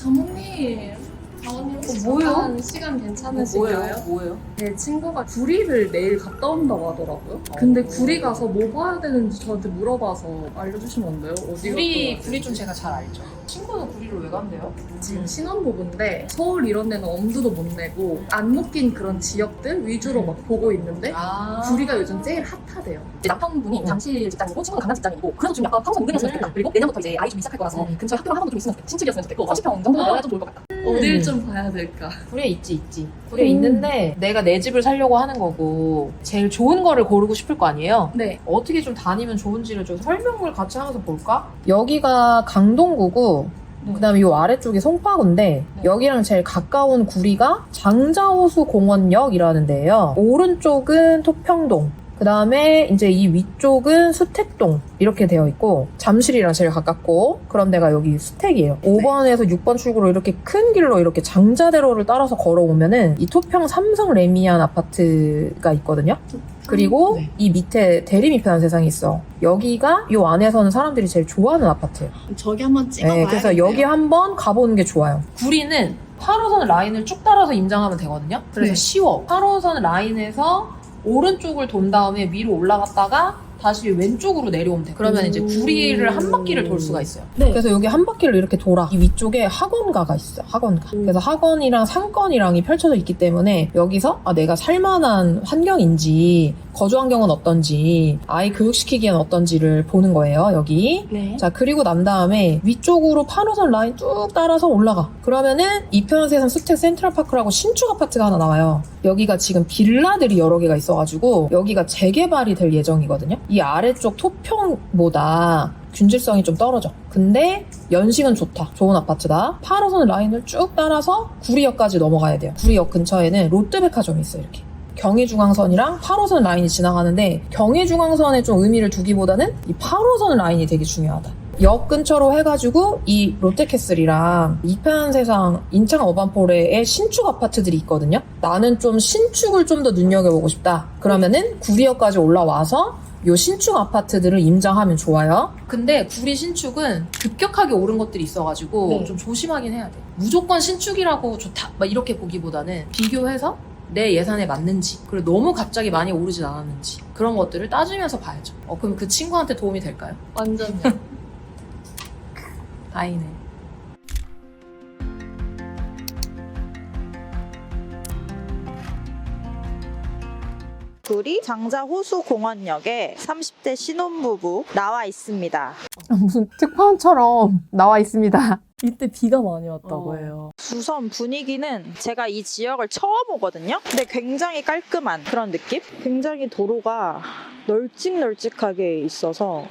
사모님 뭐예요? 잠깐 시간 괜찮으신가요? 뭐예요? 제 친구가 구리를 내일 갔다 온다고 하더라고요. 근데 구리 가서 뭐 봐야 되는지 저한테 물어봐서 알려주시면 안 돼요? 어디 구리 좀 제가 잘 알죠. 친구는 구리를 왜 간대요? 지금 신혼부부인데 서울 이런 데는 엄두도 못 내고 안 묶인 그런 지역들 위주로 막 보고 있는데 구리가 요즘 제일 핫하대요. 남편분이 장실 직장이고 친구는 강남 직장이고 그래서 좀 약간 평소 은근했으면 좋겠다. 그리고 내년부터 이제 아이 좀 시작할 거라서 근처에 학교랑 학원도 좀 있으면 좋겠다. 신축이었으면 좋겠고 30평 정도면 좀 좋을 것 같다. 어딜 좀 봐야 될까? 구리에 있지. 구리에 있는데 내가 내 집을 살려고 하는 거고 제일 좋은 거를 고르고 싶을 거 아니에요? 네. 어떻게 좀 다니면 좋은지를 좀 설명을 같이 하면서 볼까? 여기가 강동구고 그다음에 요 아래쪽이 송파구인데 여기랑 제일 가까운 구리가 장자호수공원역이라는 데예요. 오른쪽은 토평동, 그다음에 이제 이 위쪽은 수택동 이렇게 되어 있고 잠실이랑 제일 가깝고 그런 데가 여기 수택이에요. 5번에서 6번 출구로 이렇게 큰 길로 이렇게 장자대로를 따라서 걸어오면은 이 토평 삼성 레미안 아파트가 있거든요. 그리고 이 밑에 대리미편한 세상이 있어. 여기가 이 안에서는 사람들이 제일 좋아하는 아파트예요. 저기 한번 찍어봐야겠네요. 네, 그래서 여기 한번 가보는 게 좋아요. 구리는 8호선 라인을 쭉 따라서 임장하면 되거든요. 그래서 쉬워. 8호선 라인에서 오른쪽을 돈 다음에 위로 올라갔다가 다시 왼쪽으로 내려오면 돼. 그러면 이제 구리를 한 바퀴를 돌 수가 있어요. 네. 그래서 여기 한 바퀴를 이렇게 돌아. 이 위쪽에 학원가가 있어. 학원가. 그래서 학원이랑 상권이랑이 펼쳐져 있기 때문에 여기서 내가 살만한 환경인지 거주 환경은 어떤지 아이 교육시키기엔 어떤지를 보는 거예요. 여기. 네. 자, 그리고 난 다음에 위쪽으로 8호선 라인 쭉 따라서 올라가. 그러면은 이편세상 수택 센트럴파크라고 신축 아파트가 하나 나와요. 여기가 지금 빌라들이 여러 개가 있어가지고 여기가 재개발이 될 예정이거든요. 이 아래쪽 토평보다 균질성이 좀 떨어져. 근데 연식은 좋다. 좋은 아파트다. 8호선 라인을 쭉 따라서 구리역까지 넘어가야 돼요. 구리역 근처에는 롯데백화점이 있어요. 이렇게. 경의중앙선이랑 8호선 라인이 지나가는데 경의중앙선에 좀 의미를 두기보다는 이 8호선 라인이 되게 중요하다. 역 근처로 해가지고 이 롯데캐슬이랑 이편세상 인창 어반포레의 신축 아파트들이 있거든요. 나는 좀 신축을 좀 더 눈여겨보고 싶다. 그러면은 구리역까지 올라와서 요 신축 아파트들을 임장하면 좋아요. 근데 구리 신축은 급격하게 오른 것들이 있어가지고 좀 조심하긴 해야 돼. 무조건 신축이라고 좋다 막 이렇게 보기보다는 비교해서 내 예산에 맞는지, 그리고 너무 갑자기 많이 오르진 않았는지 그런 것들을 따지면서 봐야죠. 그럼 그 친구한테 도움이 될까요? 완전요. 다행이네. 구리 장자호수공원역에 30대 신혼부부 나와 있습니다. 무슨 특파원처럼 나와 있습니다. 이때 비가 많이 왔다고 해요. 우선 분위기는 제가 이 지역을 처음 오거든요. 근데 굉장히 깔끔한 그런 느낌? 굉장히 도로가 널찍널찍하게 있어서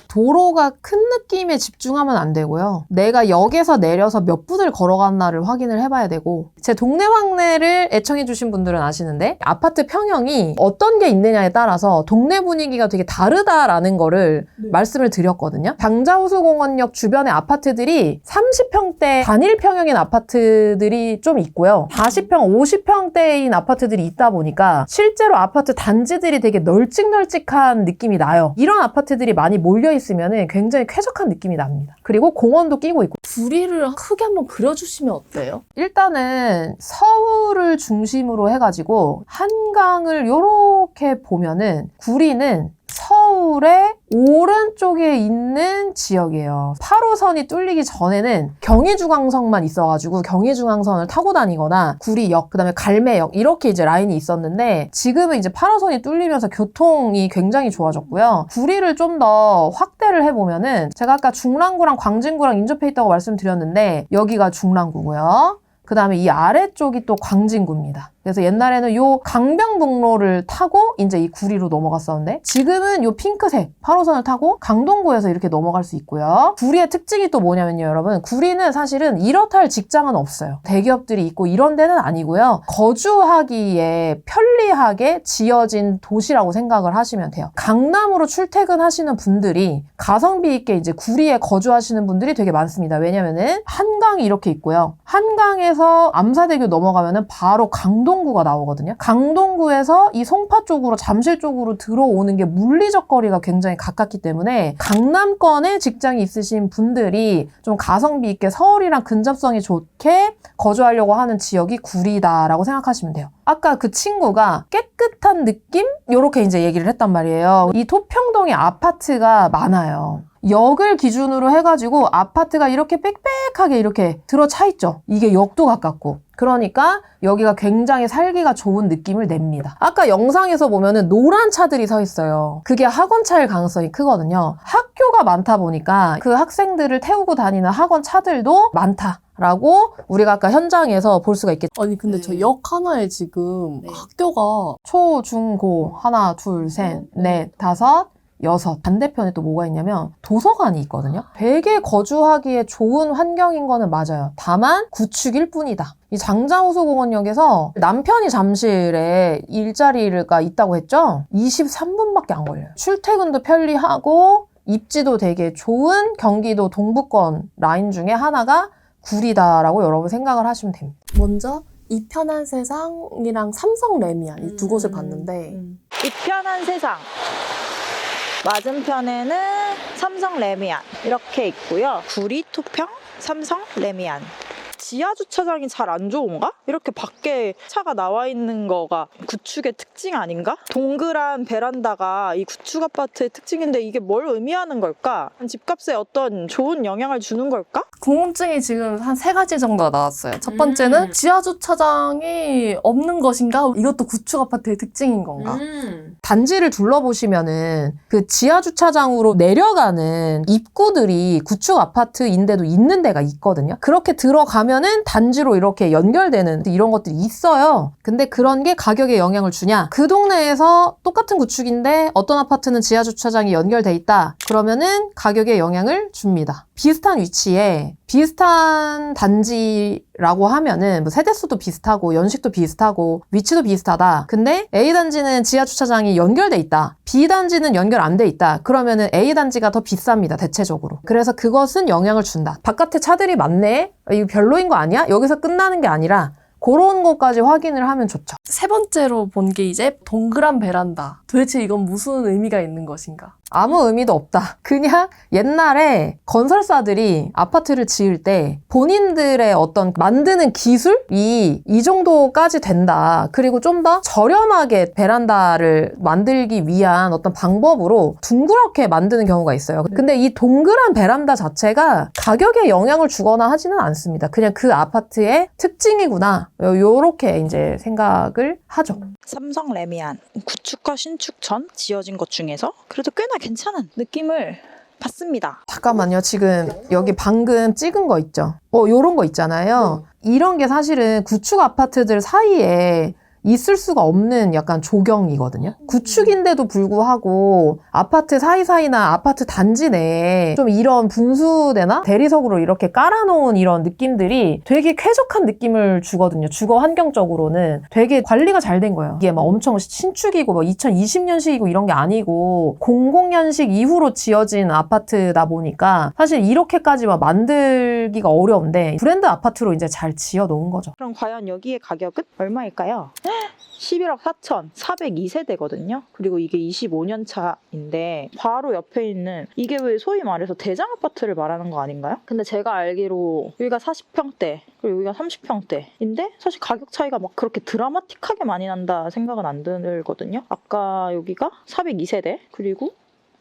도로가 큰 느낌에 집중하면 안 되고요. 내가 역에서 내려서 몇 분을 걸어갔나를 확인을 해봐야 되고, 제 동네 황내를 애청해주신 분들은 아시는데 아파트 평형이 어떤 게 있느냐에 따라서 동네 분위기가 되게 다르다라는 거를 말씀을 드렸거든요. 장자호수공원역 주변의 아파트들이 30평대 단일 평형인 아파트들이 좀 있고요. 40평, 50평대인 아파트들이 있다 보니까 실제로 아파트 단지들이 되게 널찍널찍한 느낌이 나요. 이런 아파트들이 많이 몰려있으면 굉장히 쾌적한 느낌이 납니다. 그리고 공원도 끼고 있고. 구리를 크게 한번 그려주시면 어때요? 일단은 서울을 중심으로 해가지고 한강을 요렇게 보면은 구리는 서울의 오른쪽에 있는 지역이에요. 8호선이 뚫리기 전에는 경의중앙선만 있어가지고 경의중앙선을 타고 다니거나 구리역, 그 다음에 갈매역 이렇게 이제 라인이 있었는데 지금은 이제 8호선이 뚫리면서 교통이 굉장히 좋아졌고요. 구리를 좀 더 확대를 해보면은 제가 아까 중랑구랑 광진구랑 인접해 있다고 말씀드렸는데 여기가 중랑구고요. 그 다음에 이 아래쪽이 또 광진구입니다. 그래서 옛날에는 요 강변북로를 타고 이제 이 구리로 넘어갔었는데 지금은 요 핑크색 8호선을 타고 강동구에서 이렇게 넘어갈 수 있고요. 구리의 특징이 또 뭐냐면요, 여러분. 구리는 사실은 이렇다 할 직장은 없어요. 대기업들이 있고 이런 데는 아니고요. 거주하기에 편리하게 지어진 도시라고 생각을 하시면 돼요. 강남으로 출퇴근하시는 분들이 가성비 있게 이제 구리에 거주하시는 분들이 되게 많습니다. 왜냐면은 한강이 이렇게 있고요. 한강에서 암사대교 넘어가면은 바로 강동 강동구가 나오거든요. 강동구에서 이 송파 쪽으로 잠실 쪽으로 들어오는 게 물리적 거리가 굉장히 가깝기 때문에 강남권에 직장이 있으신 분들이 좀 가성비 있게 서울이랑 근접성이 좋게 거주하려고 하는 지역이 구리다라고 생각하시면 돼요. 아까 그 친구가 깨끗한 느낌? 요렇게 이제 얘기를 했단 말이에요. 이 토평동에 아파트가 많아요. 역을 기준으로 해가지고 아파트가 이렇게 빽빽하게 이렇게 들어차 있죠. 이게 역도 가깝고. 그러니까 여기가 굉장히 살기가 좋은 느낌을 냅니다. 아까 영상에서 보면은 노란 차들이 서 있어요. 그게 학원차일 가능성이 크거든요. 학교가 많다 보니까 그 학생들을 태우고 다니는 학원 차들도 많다. 라고 우리가 아까 현장에서 볼 수가 있겠죠. 아니 근데 저 역 하나에 지금 학교가 초, 중, 고 하나, 둘, 셋, 넷, 다섯, 여섯. 반대편에 또 뭐가 있냐면 도서관이 있거든요. 되게 거주하기에 좋은 환경인 거는 맞아요. 다만 구축일 뿐이다. 이 장자호수공원역에서 남편이 잠실에 일자리가 있다고 했죠? 23분밖에 안 걸려요. 출퇴근도 편리하고 입지도 되게 좋은 경기도 동부권 라인 중에 하나가 구리다라고 여러분 생각을 하시면 됩니다. 먼저 이 편한 세상이랑 삼성 레미안 이 두 곳을 봤는데 이 편한 세상 맞은편에는 삼성 레미안 이렇게 있고요. 구리, 토평, 삼성 레미안. 지하 주차장이 잘 안 좋은가? 이렇게 밖에 차가 나와 있는 거가 구축의 특징 아닌가? 동그란 베란다가 이 구축 아파트의 특징인데 이게 뭘 의미하는 걸까? 집값에 어떤 좋은 영향을 주는 걸까? 궁금증이 지금 한 3가지 정도가 나왔어요. 첫 번째는 지하 주차장이 없는 것인가? 이것도 구축 아파트의 특징인 건가? 단지를 둘러보시면은 그 지하 주차장으로 내려가는 입구들이 구축 아파트인데도 있는 데가 있거든요. 그렇게 들어가면은 단지로 이렇게 연결되는 이런 것들이 있어요. 근데 그런 게 가격에 영향을 주냐? 그 동네에서 똑같은 구축인데 어떤 아파트는 지하 주차장이 연결돼 있다. 그러면은 가격에 영향을 줍니다. 비슷한 위치에 비슷한 단지라고 하면은 뭐 세대수도 비슷하고 연식도 비슷하고 위치도 비슷하다. 근데 A단지는 지하 주차장이 연결돼 있다. B단지는 연결 안 돼 있다. 그러면은 A단지가 더 비쌉니다. 대체적으로. 그래서 그것은 영향을 준다. 바깥에 차들이 많네? 이거 별로인 거 아니야? 여기서 끝나는 게 아니라 그런 것까지 확인을 하면 좋죠. 세 번째로 본 게 이제 동그란 베란다. 도대체 이건 무슨 의미가 있는 것인가? 아무 의미도 없다. 그냥 옛날에 건설사들이 아파트를 지을 때 본인들의 어떤 만드는 기술이 이 정도까지 된다. 그리고 좀 더 저렴하게 베란다를 만들기 위한 어떤 방법으로 둥그렇게 만드는 경우가 있어요. 근데 이 동그란 베란다 자체가 가격에 영향을 주거나 하지는 않습니다. 그냥 그 아파트의 특징이구나. 요렇게 이제 생각을 하죠. 삼성 레미안 구축과 신축 전 지어진 것 중에서 그래도 꽤나 괜찮은 느낌을 받습니다. 잠깐만요. 지금 여기 방금 찍은 거 있죠? 요런 거 있잖아요. 이런 게 사실은 구축 아파트들 사이에 있을 수가 없는 약간 조경이거든요. 구축인데도 불구하고 아파트 사이사이나 아파트 단지 내에 좀 이런 분수대나 대리석으로 이렇게 깔아놓은 이런 느낌들이 되게 쾌적한 느낌을 주거든요. 주거 환경적으로는 되게 관리가 잘 된 거예요. 이게 막 엄청 신축이고 뭐 2020년식이고 이런 게 아니고 00년식 이후로 지어진 아파트다 보니까 사실 이렇게까지 막 만들기가 어려운데 브랜드 아파트로 이제 잘 지어 놓은 거죠. 그럼 과연 여기의 가격은 얼마일까요? 11억 4천 402세대거든요. 그리고 이게 25년 차인데 바로 옆에 있는 이게 왜 소위 말해서 대장 아파트를 말하는 거 아닌가요? 근데 제가 알기로 여기가 40평대 그리고 여기가 30평대인데 사실 가격 차이가 막 그렇게 드라마틱하게 많이 난다 생각은 안 들거든요. 아까 여기가 402세대 그리고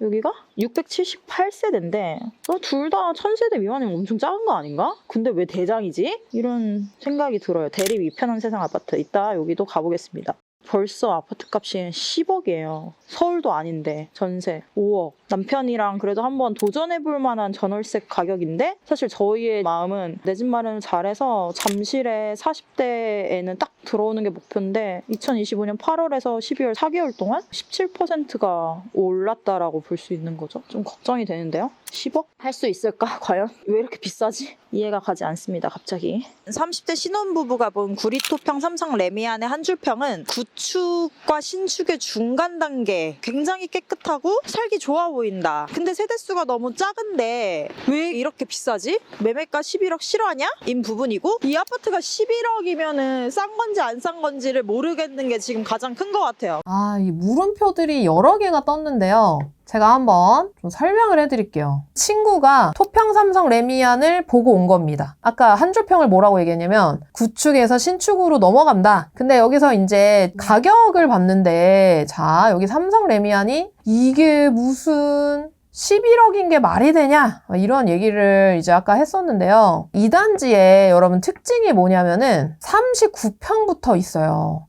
여기가 678세대인데 둘 다 1000세대 미만이면 엄청 작은 거 아닌가? 근데 왜 대장이지? 이런 생각이 들어요. 대립 이편한 세상 아파트 이따 여기도 가보겠습니다. 벌써 아파트 값이 10억이에요. 서울도 아닌데 전세 5억. 남편이랑 그래도 한번 도전해볼 만한 전월세 가격인데 사실 저희의 마음은 내 집 마련을 잘해서 잠실에 40대에는 딱 들어오는 게 목표인데 2025년 8월에서 12월 4개월 동안 17%가 올랐다라고 볼 수 있는 거죠. 좀 걱정이 되는데요. 10억? 할 수 있을까? 과연? 왜 이렇게 비싸지? 이해가 가지 않습니다. 갑자기. 30대 신혼부부가 본 구리토평 삼성 레미안의 한 줄평은 구축과 신축의 중간 단계 굉장히 깨끗하고 살기 좋아 보인다. 근데 세대수가 너무 작은데 왜 이렇게 비싸지? 매매가 11억 실화냐? 인 부분이고 이 아파트가 11억이면은 싼 건지 건지 안 싼 건지를 모르겠는 게 지금 가장 큰 것 같아요. 이 물음표들이 여러 개가 떴는데요. 제가 한번 좀 설명을 해드릴게요. 친구가 토평 삼성 레미안을 보고 온 겁니다. 아까 한 줄평을 뭐라고 얘기했냐면 구축에서 신축으로 넘어간다. 근데 여기서 이제 가격을 봤는데 자, 여기 삼성 레미안이 이게 무슨 11억인 게 말이 되냐? 이런 얘기를 이제 아까 했었는데요. 이 단지에 여러분 특징이 뭐냐면은 39평부터 있어요.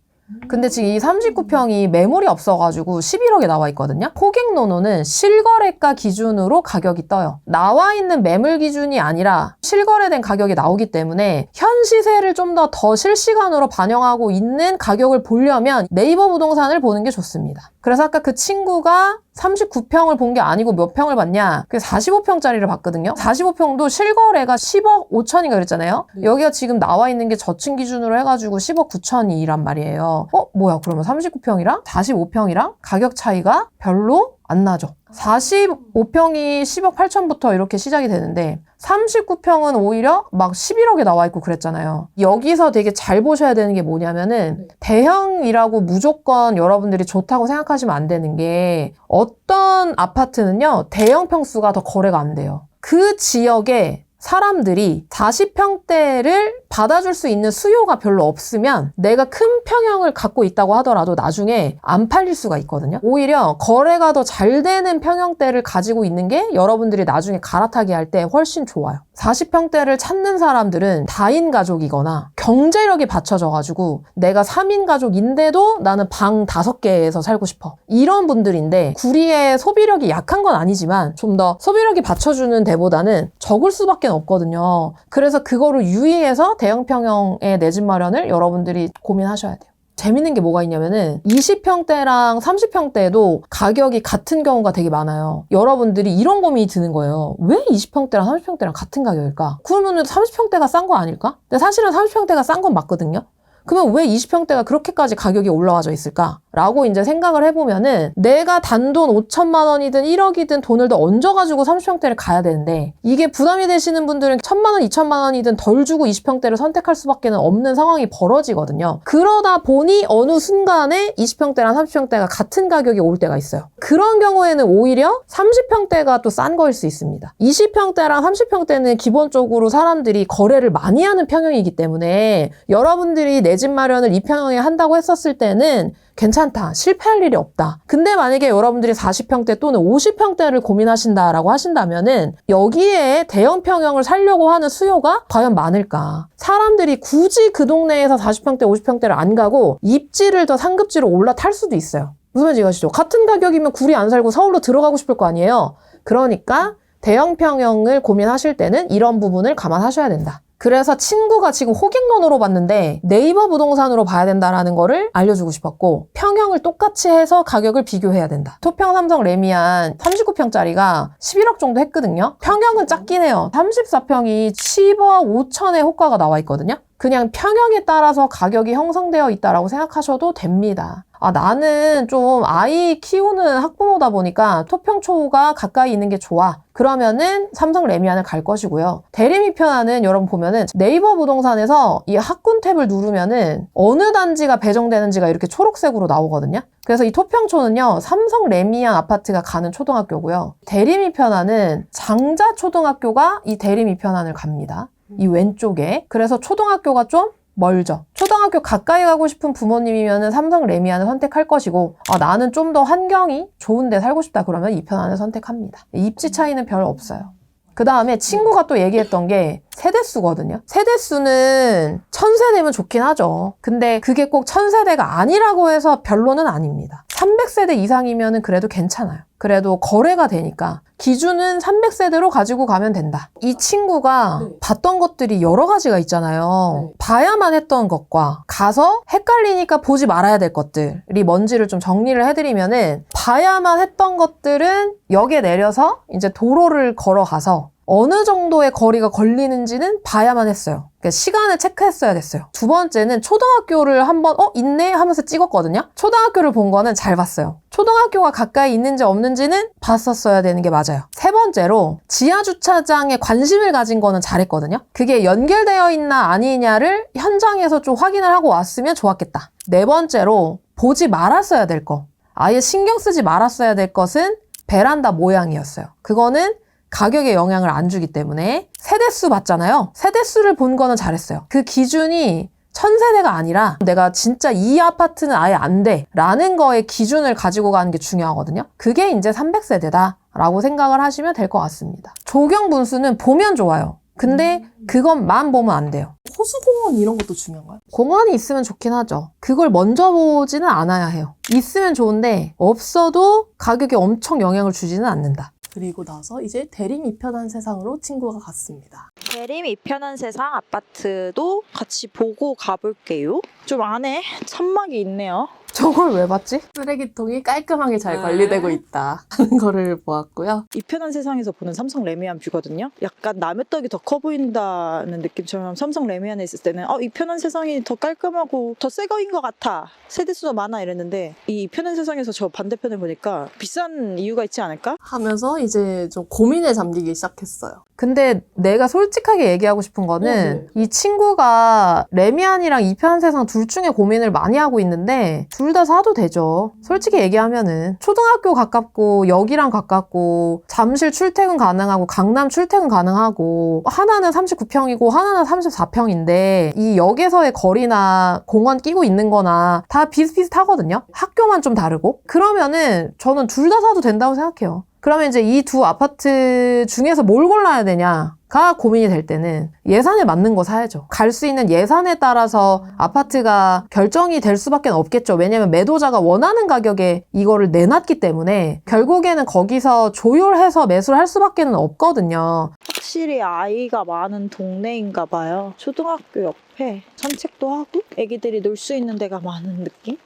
근데 지금 이 39평이 매물이 없어가지고 11억에 나와 있거든요. 호객노노는 실거래가 기준으로 가격이 떠요. 나와 있는 매물 기준이 아니라 실거래된 가격이 나오기 때문에 현 시세를 좀 더 실시간으로 반영하고 있는 가격을 보려면 네이버 부동산을 보는 게 좋습니다. 그래서 아까 그 친구가 39평을 본 게 아니고 몇 평을 봤냐? 그 45평짜리를 봤거든요. 45평도 실거래가 10억 5천인가 그랬잖아요. 여기가 지금 나와 있는 게 저층 기준으로 해가지고 10억 9천이란 말이에요. 뭐야? 그러면 39평이랑 45평이랑 가격 차이가 별로 안 나죠. 45평이 10억 8천부터 이렇게 시작이 되는데 39평은 오히려 막 11억에 나와 있고 그랬잖아요. 여기서 되게 잘 보셔야 되는 게 뭐냐면은 대형이라고 무조건 여러분들이 좋다고 생각하시면 안 되는 게 어떤 아파트는요. 대형 평수가 더 거래가 안 돼요. 그 지역에 사람들이 40평대를 받아줄 수 있는 수요가 별로 없으면 내가 큰 평형을 갖고 있다고 하더라도 나중에 안 팔릴 수가 있거든요. 오히려 거래가 더 잘 되는 평형대를 가지고 있는 게 여러분들이 나중에 갈아타기 할 때 훨씬 좋아요. 40평대를 찾는 사람들은 다인 가족이거나 경제력이 받쳐져가지고 내가 3인 가족인데도 나는 방 5개에서 살고 싶어. 이런 분들인데 구리의 소비력이 약한 건 아니지만 좀 더 소비력이 받쳐주는 데보다는 적을 수밖에 없거든요. 그래서 그거를 유의해서 대형 평형의 내 집 마련을 여러분들이 고민하셔야 돼요. 재밌는 게 뭐가 있냐면은 20평대랑 30평대도 가격이 같은 경우가 되게 많아요. 여러분들이 이런 고민이 드는 거예요. 왜 20평대랑 30평대랑 같은 가격일까? 그러면은 30평대가 싼 거 아닐까? 근데 사실은 30평대가 싼 건 맞거든요. 그러면 왜 20평대가 그렇게까지 가격이 올라와져 있을까? 라고 이제 생각을 해보면은 내가 단돈 5천만 원이든 1억이든 돈을 더 얹어가지고 30평대를 가야 되는데 이게 부담이 되시는 분들은 1천만 원, 2천만 원이든 덜 주고 20평대를 선택할 수밖에 없는 상황이 벌어지거든요. 그러다 보니 어느 순간에 20평대랑 30평대가 같은 가격이 올 때가 있어요. 그런 경우에는 오히려 30평대가 또 싼 거일 수 있습니다. 20평대랑 30평대는 기본적으로 사람들이 거래를 많이 하는 평형이기 때문에 여러분들이 내 집 마련을 이 평형에 한다고 했었을 때는 괜찮다. 실패할 일이 없다. 근데 만약에 여러분들이 40평대 또는 50평대를 고민하신다라고 하신다면은 여기에 대형 평형을 살려고 하는 수요가 과연 많을까? 사람들이 굳이 그 동네에서 40평대, 50평대를 안 가고 입지를 더 상급지로 올라탈 수도 있어요. 무슨 말인지 아시죠? 같은 가격이면 구리 안 살고 서울로 들어가고 싶을 거 아니에요? 그러니까 대형 평형을 고민하실 때는 이런 부분을 감안하셔야 된다. 그래서 친구가 지금 호객론으로 봤는데 네이버 부동산으로 봐야 된다라는 거를 알려주고 싶었고 평형을 똑같이 해서 가격을 비교해야 된다. 토평 삼성 레미안 39평짜리가 11억 정도 했거든요. 평형은 작긴 해요. 34평이 10억 5천의 호가가 나와 있거든요. 그냥 평형에 따라서 가격이 형성되어 있다라고 생각하셔도 됩니다. 나는 좀 아이 키우는 학부모다 보니까 토평초가 가까이 있는 게 좋아. 그러면은 삼성 레미안을 갈 것이고요. 대리미 편안은 여러분 보면은 네이버 부동산에서 이 학군 탭을 누르면은 어느 단지가 배정되는지가 이렇게 초록색으로 나오거든요. 그래서 이 토평초는요, 삼성 레미안 아파트가 가는 초등학교고요. 대리미 편안은 장자초등학교가 이 대리미 편안을 갑니다. 이 왼쪽에. 그래서 초등학교가 좀 멀죠. 초등학교 가까이 가고 싶은 부모님이면 삼성 레미안을 선택할 것이고 나는 좀 더 환경이 좋은 데 살고 싶다 그러면 이 편안을 선택합니다. 입지 차이는 별 없어요. 그 다음에 친구가 또 얘기했던 게 세대수거든요. 세대수는 1000세대면 좋긴 하죠. 근데 그게 꼭 1000세대가 아니라고 해서 별로는 아닙니다. 300세대 이상이면 그래도 괜찮아요. 그래도 거래가 되니까 기준은 300세대로 가지고 가면 된다. 이 친구가 봤던 것들이 여러 가지가 있잖아요. 봐야만 했던 것과 가서 헷갈리니까 보지 말아야 될 것들이 뭔지를 좀 정리를 해드리면은 봐야만 했던 것들은 역에 내려서 이제 도로를 걸어가서 어느 정도의 거리가 걸리는지는 봐야만 했어요. 그러니까 시간을 체크했어야 됐어요. 두 번째는 초등학교를 한번 있네 하면서 찍었거든요. 초등학교를 본 거는 잘 봤어요. 초등학교가 가까이 있는지 없는지는 봤었어야 되는 게 맞아요. 세 번째로 지하주차장에 관심을 가진 거는 잘했거든요. 그게 연결되어 있나 아니냐를 현장에서 좀 확인을 하고 왔으면 좋았겠다. 네 번째로 보지 말았어야 될 거. 아예 신경 쓰지 말았어야 될 것은 베란다 모양이었어요. 그거는 가격에 영향을 안 주기 때문에 세대수 봤잖아요. 세대수를 본 거는 잘했어요. 그 기준이 1000세대가 아니라 내가 진짜 이 아파트는 아예 안 돼 라는 거에 기준을 가지고 가는 게 중요하거든요. 그게 이제 300세대다 라고 생각을 하시면 될 것 같습니다. 조경 분수는 보면 좋아요. 근데 그것만 보면 안 돼요. 호수공원 이런 것도 중요한가요? 공원이 있으면 좋긴 하죠. 그걸 먼저 보지는 않아야 해요. 있으면 좋은데 없어도 가격에 엄청 영향을 주지는 않는다. 그리고 나서 이제 대림 이편한 세상으로 친구가 갔습니다. 대림 이편한 세상 아파트도 같이 보고 가볼게요. 좀 안에 천막이 있네요. 저걸 왜 봤지? 쓰레기통이 깔끔하게 잘 관리되고 있다 하는 거를 보았고요. 이편한 세상에서 보는 삼성 레미안 뷰거든요. 약간 남의 떡이 더 커 보인다는 느낌처럼 삼성 레미안에 있을 때는 이편한 세상이 더 깔끔하고 더 새 거인 것 같아. 세대수도 많아 이랬는데 이 이편한 세상에서 저 반대편을 보니까 비싼 이유가 있지 않을까? 하면서 이제 좀 고민에 잠기기 시작했어요. 근데 내가 솔직하게 얘기하고 싶은 거는 이 친구가 레미안이랑 이편한 세상 둘 중에 고민을 많이 하고 있는데 둘 다 사도 되죠. 솔직히 얘기하면은 초등학교 가깝고 역이랑 가깝고 잠실 출퇴근 가능하고 강남 출퇴근 가능하고 하나는 39평이고 하나는 34평인데 이 역에서의 거리나 공원 끼고 있는 거나 다 비슷비슷하거든요. 학교만 좀 다르고. 그러면은 저는 둘 다 사도 된다고 생각해요. 그러면 이제 이 두 아파트 중에서 뭘 골라야 되냐가 고민이 될 때는 예산에 맞는 거 사야죠. 갈 수 있는 예산에 따라서 아파트가 결정이 될 수밖에 없겠죠. 왜냐면 매도자가 원하는 가격에 이거를 내놨기 때문에 결국에는 거기서 조율해서 매수를 할 수밖에 없거든요. 확실히 아이가 많은 동네인가 봐요. 초등학교 옆에 산책도 하고 애기들이 놀 수 있는 데가 많은 느낌?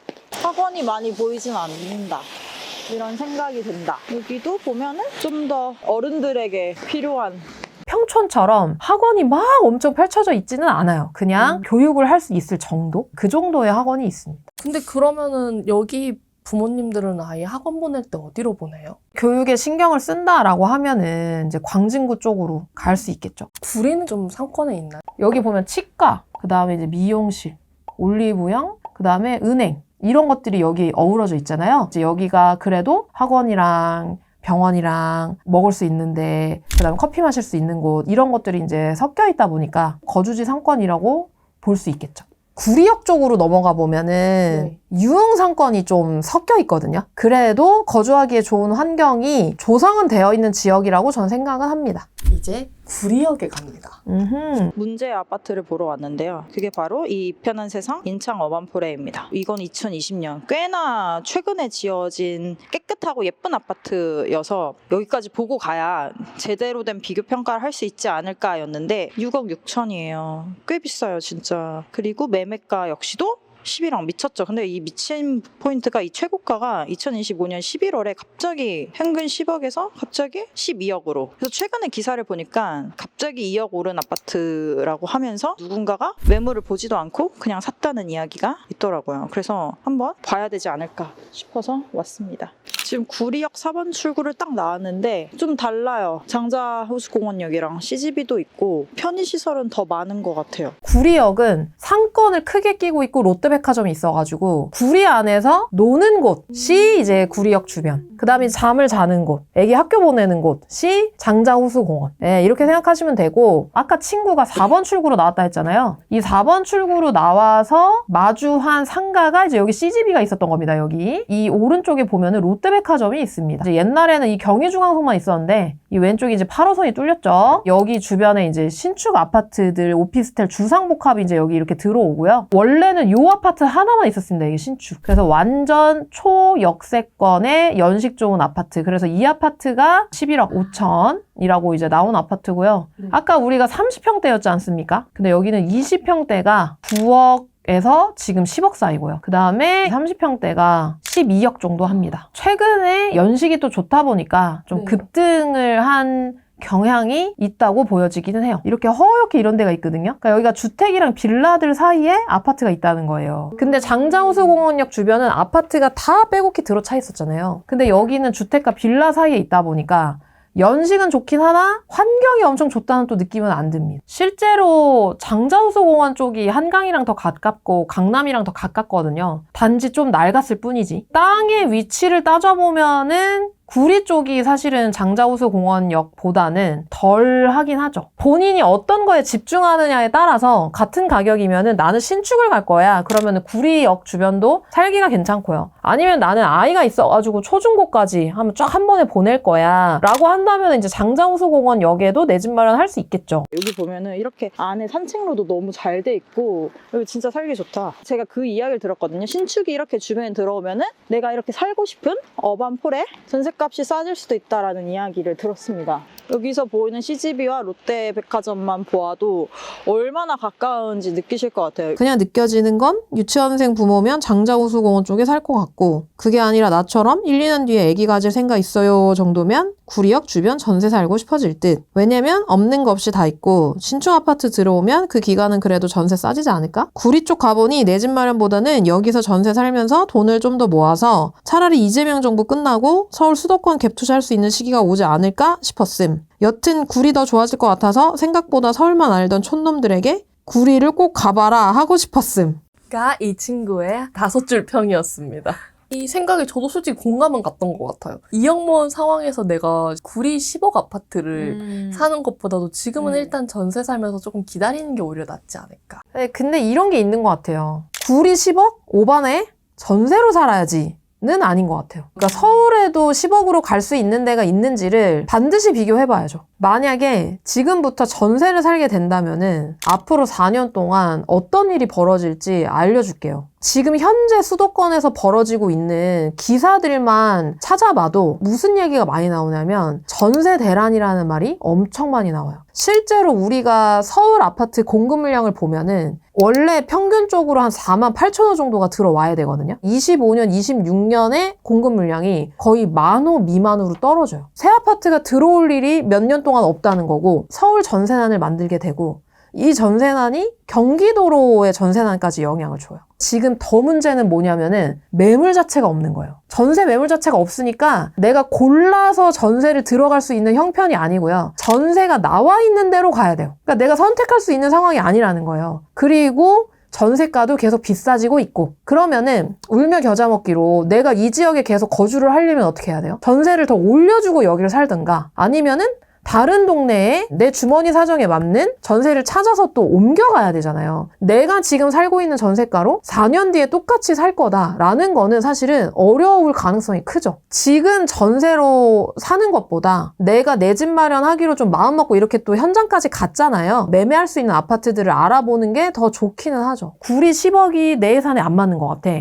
학원이 많이 보이진 않는다. 이런 생각이 든다. 여기도 보면은 좀 더 어른들에게 필요한 평촌처럼 학원이 막 엄청 펼쳐져 있지는 않아요. 그냥 교육을 할 수 있을 정도? 그 정도의 학원이 있습니다. 근데 그러면은 여기 부모님들은 아이 학원 보낼 때 어디로 보내요? 교육에 신경을 쓴다라고 하면은 이제 광진구 쪽으로 갈 수 있겠죠. 구리는 좀 상권에 있나요? 여기 보면 치과, 그 다음에 이제 미용실, 올리브영, 그 다음에 은행 이런 것들이 여기 어우러져 있잖아요. 이제 여기가 그래도 학원이랑 병원이랑 먹을 수 있는데 그다음에 커피 마실 수 있는 곳 이런 것들이 이제 섞여 있다 보니까 거주지 상권이라고 볼 수 있겠죠. 구리역 쪽으로 넘어가 보면은 유흥 상권이 좀 섞여 있거든요. 그래도 거주하기에 좋은 환경이 조성은 되어 있는 지역이라고 저는 생각은 합니다. 이제 구리역에 갑니다. 문제의 아파트를 보러 왔는데요. 그게 바로 이 편한 세상 인창 어반포레입니다. 이건 2020년 꽤나 최근에 지어진 깨끗하고 예쁜 아파트여서 여기까지 보고 가야 제대로 된 비교 평가를 할 수 있지 않을까였는데 6억 6천이에요. 꽤 비싸요 진짜. 그리고 매매가 역시도 10이랑 미쳤죠. 근데 이 미친 포인트가 이 최고가가 2025년 11월에 갑자기 평균 10억에서 갑자기 12억으로. 그래서 최근에 기사를 보니까 갑자기 2억 오른 아파트라고 하면서 누군가가 매물을 보지도 않고 그냥 샀다는 이야기가 있더라고요. 그래서 한번 봐야 되지 않을까 싶어서 왔습니다. 지금 구리역 4번 출구를 딱 나왔는데 좀 달라요. 장자호수공원역이랑 CGV도 있고 편의시설은 더 많은 것 같아요. 구리역은 상권을 크게 끼고 있고 롯데백화점이 있어가지고 구리 안에서 노는 곳이 이제 구리역 주변, 그 다음에 잠을 자는 곳, 애기 학교 보내는 곳이 장자호수공원. 네, 이렇게 생각하시면 되고, 아까 친구가 4번 출구로 나왔다 했잖아요. 이 4번 출구로 나와서 마주한 상가가 이제 여기 CGV가 있었던 겁니다. 여기 이 오른쪽에 보면은 롯데백화점이 있습니다. 이제 옛날에는 이 경의중앙선만 있었는데 이 왼쪽이 이제 8호선이 뚫렸죠. 여기 주변에 이제 신축 아파트들, 오피스텔, 주상복합이 이제 여기 이렇게 들어오고요. 원래는 요 아파트 하나만 있었습니다. 이게 신축. 그래서 완전 초역세권의 연식 좋은 아파트. 그래서 이 아파트가 11억 5천이라고 이제 나온 아파트고요. 아까 우리가 30평대였지 않습니까? 근데 여기는 20평대가 9억 에서 지금 10억 사이고요. 그 다음에 30평대가 12억 정도 합니다. 최근에 연식이 또 좋다 보니까 좀 급등을 한 경향이 있다고 보여지기는 해요. 이렇게 허옇게 이런 데가 있거든요. 그러니까 여기가 주택이랑 빌라들 사이에 아파트가 있다는 거예요. 근데 장자호수공원역 주변은 아파트가 다 빼곡히 들어차 있었잖아요. 근데 여기는 주택과 빌라 사이에 있다 보니까 연식은 좋긴 하나 환경이 엄청 좋다는 또 느낌은 안 듭니다. 실제로 장자호수공원 쪽이 한강이랑 더 가깝고 강남이랑 더 가깝거든요. 단지 좀 낡았을 뿐이지. 땅의 위치를 따져보면은 구리 쪽이 사실은 장자호수공원역보다는 덜 하긴 하죠. 본인이 어떤 거에 집중하느냐에 따라서 같은 가격이면은 나는 신축을 갈 거야. 그러면은 구리역 주변도 살기가 괜찮고요. 아니면 나는 아이가 있어가지고 초중고까지 한 번에 보낼 거야. 라고 한다면 이제 장자호수공원역에도 내 집 마련할 수 있겠죠. 여기 보면은 이렇게 안에 산책로도 너무 잘 돼 있고 여기 진짜 살기 좋다. 제가 그 이야기를 들었거든요. 신축이 이렇게 주변에 들어오면은 내가 이렇게 살고 싶은 어반폴에 전세값이 싸질 수도 있다라는 이야기를 들었습니다. 여기서 보이는 CGV와 롯데백화점만 보아도 얼마나 가까운지 느끼실 것 같아요. 그냥 느껴지는 건 유치원생 부모면 장자호수공원 쪽에 살 것 같고, 그게 아니라 나처럼 1, 2년 뒤에 아기 가질 생각 있어요 정도면 구리역 주변 전세 살고 싶어질 듯. 왜냐면 없는 거 없이 다 있고 신축 아파트 들어오면 그 기간은 그래도 전세 싸지지 않을까? 구리 쪽 가보니 내 집 마련보다는 여기서 전세 살면서 돈을 좀 더 모아서 차라리 이재명 정부 끝나고 서울 수도권 갭 투자할 수 있는 시기가 오지 않을까 싶었음. 여튼 구리 더 좋아질 것 같아서 생각보다 서울만 알던 촌놈들에게 구리를 꼭 가봐라 하고 싶었음. 가 이 친구의 5줄 평이었습니다. 이 생각에 저도 솔직히 공감은 갔던 것 같아요. 이영모원 상황에서 내가 구리 10억 아파트를 사는 것보다도 지금은 일단 전세 살면서 조금 기다리는 게 오히려 낫지 않을까. 네, 근데 이런 게 있는 것 같아요. 구리 10억? 오반에 전세로 살아야지. 는 아닌 것 같아요. 그러니까 서울에도 10억으로 갈 수 있는 데가 있는지를 반드시 비교해봐야죠. 만약에 지금부터 전세를 살게 된다면은 앞으로 4년 동안 어떤 일이 벌어질지 알려줄게요. 지금 현재 수도권에서 벌어지고 있는 기사들만 찾아봐도 무슨 얘기가 많이 나오냐면 전세 대란이라는 말이 엄청 많이 나와요. 실제로 우리가 서울 아파트 공급 물량을 보면은 원래 평균적으로 한 4만 8천 호 정도가 들어와야 되거든요. 25년, 26년에 공급 물량이 거의 10,000호 미만으로 떨어져요. 새 아파트가 들어올 일이 몇 년 동안 없다는 거고 서울 전세난을 만들게 되고 이 전세난이 경기도로의 전세난까지 영향을 줘요. 지금 더 문제는 뭐냐면은 매물 자체가 없는 거예요. 전세 매물 자체가 없으니까 내가 골라서 전세를 들어갈 수 있는 형편이 아니고요. 전세가 나와 있는 대로 가야 돼요. 그러니까 내가 선택할 수 있는 상황이 아니라는 거예요. 그리고 전세가도 계속 비싸지고 있고 그러면은 울며 겨자 먹기로 내가 이 지역에 계속 거주를 하려면 어떻게 해야 돼요? 전세를 더 올려주고 여기를 살든가 아니면은 다른 동네에 내 주머니 사정에 맞는 전세를 찾아서 또 옮겨가야 되잖아요. 내가 지금 살고 있는 전세가로 4년 뒤에 똑같이 살 거다라는 거는 사실은 어려울 가능성이 크죠. 지금 전세로 사는 것보다 내가 내 집 마련하기로 좀 마음 먹고 이렇게 또 현장까지 갔잖아요. 매매할 수 있는 아파트들을 알아보는 게 더 좋기는 하죠. 구리 10억이 내 예산에 안 맞는 것 같아.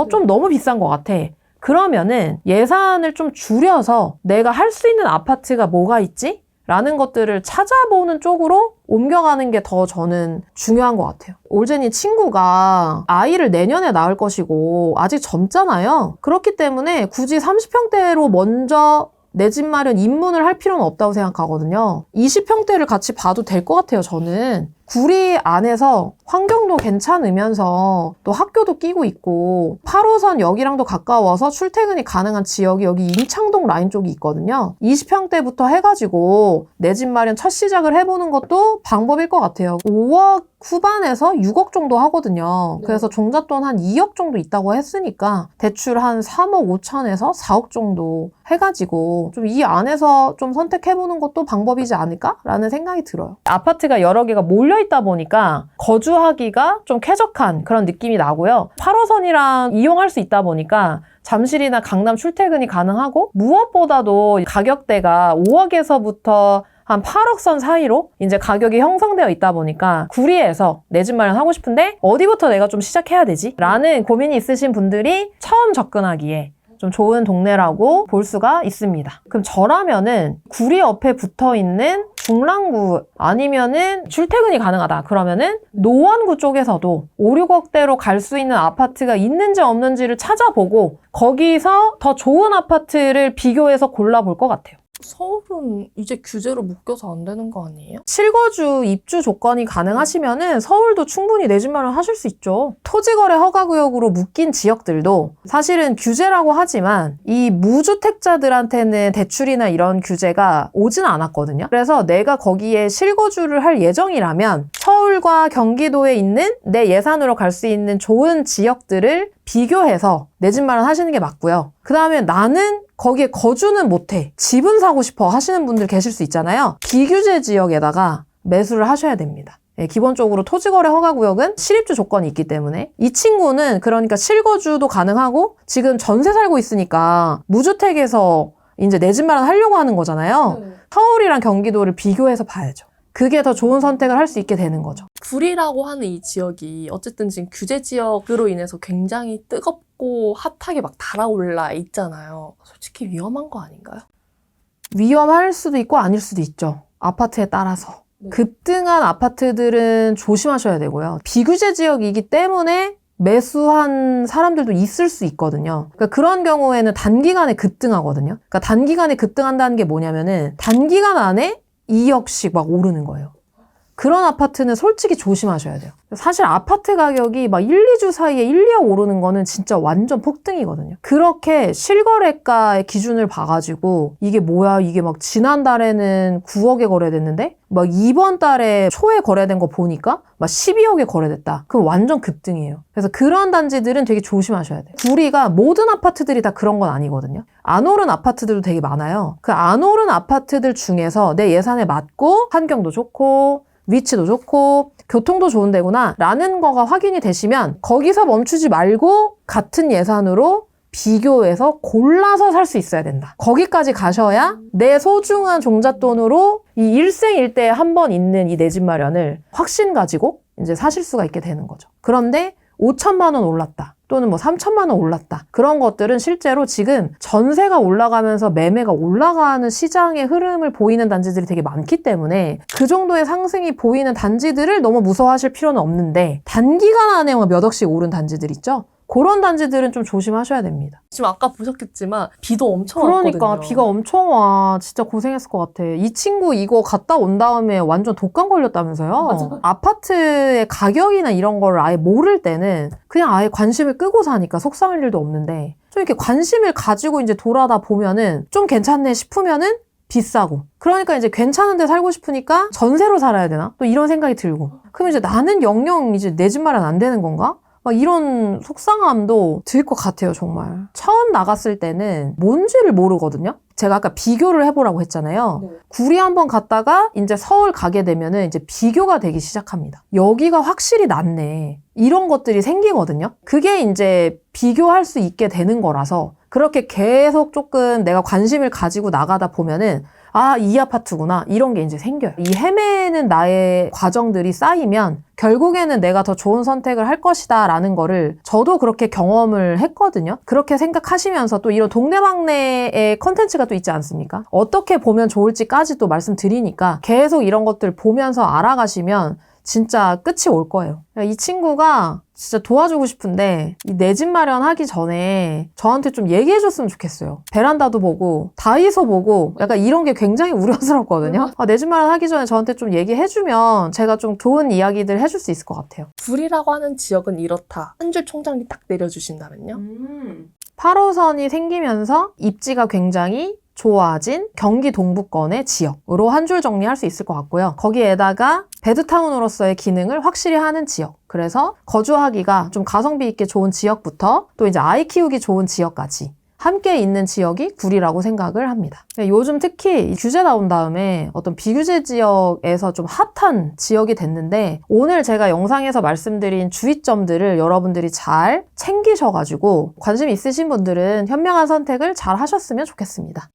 좀 너무 비싼 것 같아. 그러면은 예산을 좀 줄여서 내가 할 수 있는 아파트가 뭐가 있지? 라는 것들을 찾아보는 쪽으로 옮겨가는 게 더 저는 중요한 것 같아요. 올제니 친구가 아이를 내년에 낳을 것이고 아직 젊잖아요. 그렇기 때문에 굳이 30평대로 먼저 내 집 마련 입문을 할 필요는 없다고 생각하거든요. 20평대를 같이 봐도 될 것 같아요, 저는. 구리 안에서 환경도 괜찮으면서 또 학교도 끼고 있고 8호선 여기랑도 가까워서 출퇴근이 가능한 지역이 여기 임창동 라인 쪽이 있거든요. 20평대부터 해가지고 내 집 마련 첫 시작을 해보는 것도 방법일 것 같아요. 5억 후반에서 6억 정도 하거든요. 그래서 종잣돈 한 2억 정도 있다고 했으니까 대출 한 3억 5천에서 4억 정도 해가지고 좀 이 안에서 좀 선택해보는 것도 방법이지 않을까라는 생각이 들어요. 아파트가 여러 개가 몰려있다 보니까 거주하기가 좀 쾌적한 그런 느낌이 나고요. 8호선이랑 이용할 수 있다 보니까 잠실이나 강남 출퇴근이 가능하고 무엇보다도 가격대가 5억에서부터 한 8억 선 사이로 이제 가격이 형성되어 있다 보니까 구리에서 내 집 마련하고 싶은데 어디부터 내가 좀 시작해야 되지? 라는 고민이 있으신 분들이 처음 접근하기에 좀 좋은 동네라고 볼 수가 있습니다. 그럼 저라면은 구리 옆에 붙어있는 중랑구 아니면은 출퇴근이 가능하다. 그러면은 노원구 쪽에서도 5, 6억대로 갈 수 있는 아파트가 있는지 없는지를 찾아보고 거기서 더 좋은 아파트를 비교해서 골라볼 것 같아요. 서울은 이제 규제로 묶여서 안 되는 거 아니에요? 실거주 입주 조건이 가능하시면은 서울도 충분히 내 집 마련하실 수 있죠. 토지거래 허가구역으로 묶인 지역들도 사실은 규제라고 하지만 이 무주택자들한테는 대출이나 이런 규제가 오진 않았거든요. 그래서 내가 거기에 실거주를 할 예정이라면 서울과 경기도에 있는 내 예산으로 갈 수 있는 좋은 지역들을 비교해서 내 집 마련하시는 게 맞고요. 그 다음에 나는 거기에 거주는 못해. 집은 사고 싶어 하시는 분들 계실 수 있잖아요. 비규제 지역에다가 매수를 하셔야 됩니다. 네, 기본적으로 토지거래 허가구역은 실입주 조건이 있기 때문에 이 친구는 그러니까 실거주도 가능하고 지금 전세 살고 있으니까 무주택에서 이제 내 집 마련 하려고 하는 거잖아요. 서울이랑 경기도를 비교해서 봐야죠. 그게 더 좋은 선택을 할 수 있게 되는 거죠. 구리라고 하는 이 지역이 어쨌든 지금 규제 지역으로 인해서 굉장히 뜨겁고 핫하게 막 달아올라 있잖아요. 솔직히 위험한 거 아닌가요? 위험할 수도 있고 아닐 수도 있죠. 아파트에 따라서. 급등한 아파트들은 조심하셔야 되고요. 비규제 지역이기 때문에 매수한 사람들도 있을 수 있거든요. 그러니까 그런 경우에는 단기간에 급등하거든요. 그러니까 단기간에 급등한다는 게 뭐냐면은 단기간 안에 2억씩 막 오르는 거예요. 그런 아파트는 솔직히 조심하셔야 돼요. 사실 아파트 가격이 막 1, 2주 사이에 1, 2억 오르는 거는 진짜 완전 폭등이거든요. 그렇게 실거래가의 기준을 봐가지고 이게 뭐야, 이게 막 지난달에는 9억에 거래됐는데 막 이번 달에 초에 거래된 거 보니까 막 12억에 거래됐다. 그럼 완전 급등이에요. 그래서 그런 단지들은 되게 조심하셔야 돼요. 구리가 모든 아파트들이 다 그런 건 아니거든요. 안 오른 아파트들도 되게 많아요. 그 안 오른 아파트들 중에서 내 예산에 맞고 환경도 좋고 위치도 좋고 교통도 좋은 데구나 라는 거가 확인이 되시면 거기서 멈추지 말고 같은 예산으로 비교해서 골라서 살 수 있어야 된다. 거기까지 가셔야 내 소중한 종잣돈으로 이 일생일대에 한 번 있는 이 내 집 마련을 확신 가지고 이제 사실 수가 있게 되는 거죠. 그런데 5천만 원 올랐다. 또는 뭐 3천만 원 올랐다. 그런 것들은 실제로 지금 전세가 올라가면서 매매가 올라가는 시장의 흐름을 보이는 단지들이 되게 많기 때문에 그 정도의 상승이 보이는 단지들을 너무 무서워하실 필요는 없는데 단기간 안에 몇 억씩 오른 단지들 있죠? 그런 단지들은 좀 조심하셔야 됩니다. 지금 아까 보셨겠지만 비도 엄청 그러니까 왔거든요. 비가 엄청 와. 진짜 고생했을 것 같아. 이 친구 이거 갔다 온 다음에 완전 독감 걸렸다면서요? 맞아. 아파트의 가격이나 이런 걸 아예 모를 때는 그냥 아예 관심을 끄고 사니까 속상할 일도 없는데 좀 이렇게 관심을 가지고 이제 돌아다 보면은 좀 괜찮네 싶으면은 비싸고. 그러니까 이제 괜찮은 데 살고 싶으니까 전세로 살아야 되나? 또 이런 생각이 들고. 그럼 이제 나는 영영 이제 내 집 마련 안 되는 건가? 막 이런 속상함도 들 것 같아요, 정말. 처음 나갔을 때는 뭔지를 모르거든요? 제가 아까 비교를 해보라고 했잖아요. 네. 구리 한번 갔다가 이제 서울 가게 되면은 이제 비교가 되기 시작합니다. 여기가 확실히 낫네. 이런 것들이 생기거든요. 그게 이제 비교할 수 있게 되는 거라서 그렇게 계속 조금 내가 관심을 가지고 나가다 보면은 아, 이 아파트구나. 이런 게 이제 생겨요. 이 헤매는 나의 과정들이 쌓이면 결국에는 내가 더 좋은 선택을 할 것이다 라는 거를 저도 그렇게 경험을 했거든요. 그렇게 생각하시면서 또 이런 동네방네의 컨텐츠가 또 있지 않습니까? 어떻게 보면 좋을지까지 또 말씀드리니까 계속 이런 것들 보면서 알아가시면 진짜 끝이 올 거예요. 이 친구가 진짜 도와주고 싶은데 이 내 집 마련하기 전에 저한테 좀 얘기해줬으면 좋겠어요. 베란다도 보고 다이소 보고 약간 이런 게 굉장히 우려스럽거든요. 내 집 마련하기 전에 저한테 좀 얘기해주면 제가 좀 좋은 이야기들 해줄 수 있을 것 같아요. 구리라고 하는 지역은 이렇다. 한 줄 총장이 딱 내려주신다면요? 8호선이 생기면서 입지가 굉장히 좋아진 경기 동부권의 지역으로 한 줄 정리할 수 있을 것 같고요. 거기에다가 베드타운으로서의 기능을 확실히 하는 지역. 그래서 거주하기가 좀 가성비 있게 좋은 지역부터 또 이제 아이 키우기 좋은 지역까지 함께 있는 지역이 구리라고 생각을 합니다. 요즘 특히 규제 나온 다음에 어떤 비규제 지역에서 좀 핫한 지역이 됐는데 오늘 제가 영상에서 말씀드린 주의점들을 여러분들이 잘 챙기셔가지고 관심 있으신 분들은 현명한 선택을 잘 하셨으면 좋겠습니다.